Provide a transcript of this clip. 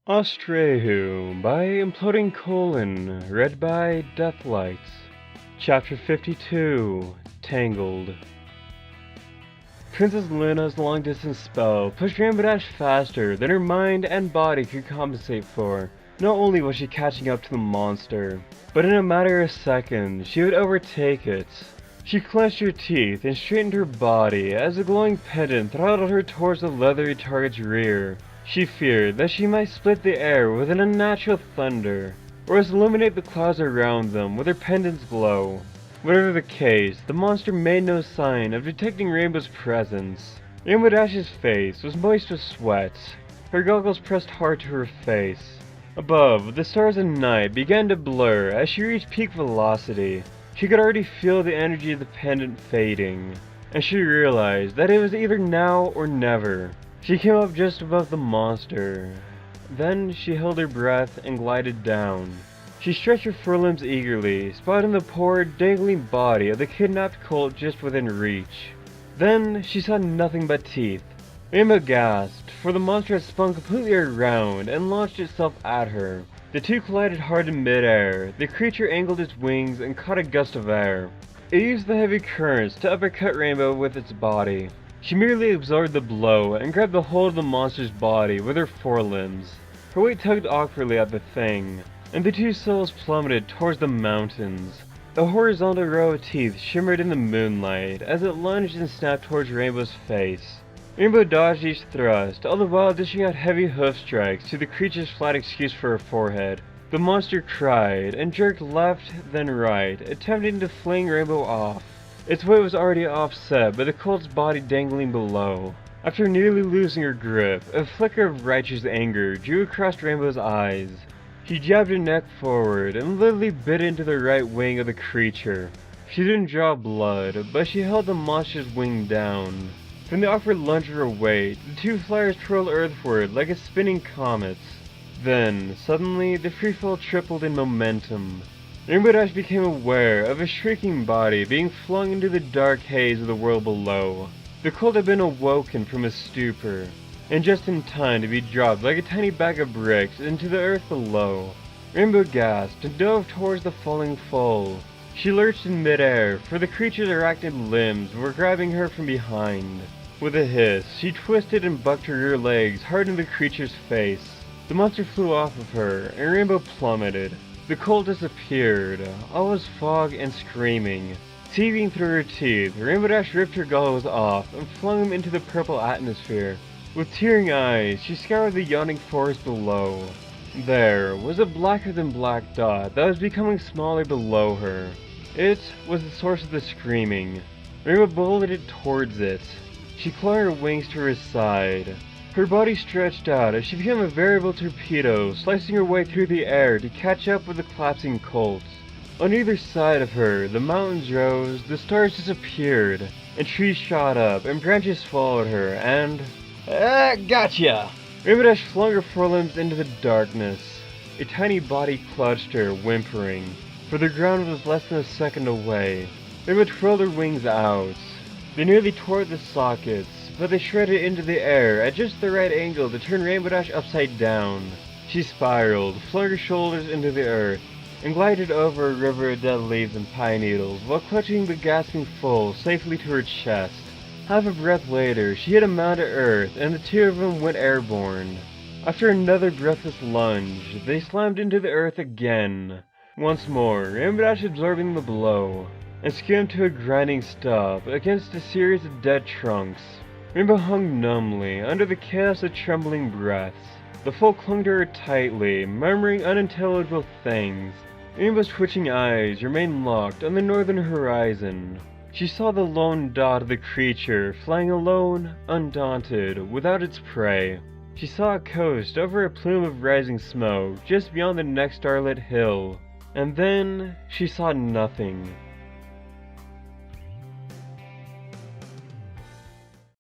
Austraeoh by Imploding Colon, read by Deathlights. Chapter 52, Tangled. Princess Luna's long-distance spell pushed Rainbow Dash faster than her mind and body could compensate for. Not only was she catching up to the monster, but in a matter of seconds, she would overtake it. She clenched her teeth and straightened her body as a glowing pendant throttled her towards the leathery target's rear. She feared that she might split the air with an unnatural thunder, or else illuminate the clouds around them with her pendant's glow. Whatever the case, the monster made no sign of detecting Rainbow's presence. Rainbow Dash's face was moist with sweat. Her goggles pressed hard to her face. Above, the stars and night began to blur as she reached peak velocity. She could already feel the energy of the pendant fading, and she realized that it was either now or never. She came up just above the monster. Then she held her breath and glided down. She stretched her forelimbs eagerly, spotting the poor, dangling body of the kidnapped colt just within reach. Then she saw nothing but teeth. Rainbow gasped, for the monster had spun completely around and launched itself at her. The two collided hard in midair. The creature angled its wings and caught a gust of air. It used the heavy currents to uppercut Rainbow with its body. She merely absorbed the blow and grabbed the hold of the monster's body with her forelimbs. Her weight tugged awkwardly at the thing, and the two souls plummeted towards the mountains. A horizontal row of teeth shimmered in the moonlight as it lunged and snapped towards Rainbow's face. Rainbow dodged each thrust, all the while dishing out heavy hoof strikes to the creature's flat excuse for her forehead. The monster cried and jerked left then right, attempting to fling Rainbow off. Its weight was already offset by the colt's body dangling below. After nearly losing her grip, a flicker of righteous anger drew across Rainbow's eyes. She jabbed her neck forward and literally bit into the right wing of the creature. She didn't draw blood, but she held the monster's wing down. From the awkward lunge of her weight, the two flyers twirled earthward like a spinning comets. Then, suddenly, the freefall tripled in momentum. Rainbow Dash became aware of a shrieking body being flung into the dark haze of the world below. The colt had been awoken from a stupor, and just in time to be dropped like a tiny bag of bricks into the earth below. Rainbow gasped and dove towards the falling foal. She lurched in midair, for the creature's arachnid limbs were grabbing her from behind. With a hiss, she twisted and bucked her rear legs hard in the creature's face. The monster flew off of her, and Rainbow plummeted. The colt disappeared. All was fog and screaming. Seething through her teeth, Rainbow Dash ripped her goggles off and flung them into the purple atmosphere. With tearing eyes, she scoured the yawning forest below. There was a blacker than black dot that was becoming smaller below her. It was the source of the screaming. Rainbow bulleted towards it. She clung her wings to her side. Her body stretched out as she became a veritable torpedo, slicing her way through the air to catch up with the collapsing colt. On either side of her, the mountains rose, the stars disappeared, and trees shot up, and branches followed her, and... Gotcha! Rainbow Dash flung her forelimbs into the darkness. A tiny body clutched her, whimpering, for the ground was less than a second away. Rainbow twirled her wings out. They nearly tore at the sockets, but they shredded into the air at just the right angle to turn Rainbow Dash upside down. She spiraled, flung her shoulders into the earth, and glided over a river of dead leaves and pine needles while clutching the gasping foal safely to her chest. Half a breath later, she hit a mound of earth, and the two of them went airborne. After another breathless lunge, they slammed into the earth again. Once more, Rainbow Dash absorbing the blow, and skimmed to a grinding stop against a series of dead trunks. Rainbow hung numbly under the chaos of trembling breaths. The foal clung to her tightly, murmuring unintelligible things. Rainbow's twitching eyes remained locked on the northern horizon. She saw the lone dot of the creature flying alone, undaunted, without its prey. She saw it coast over a plume of rising smoke just beyond the next starlit hill. And then she saw nothing.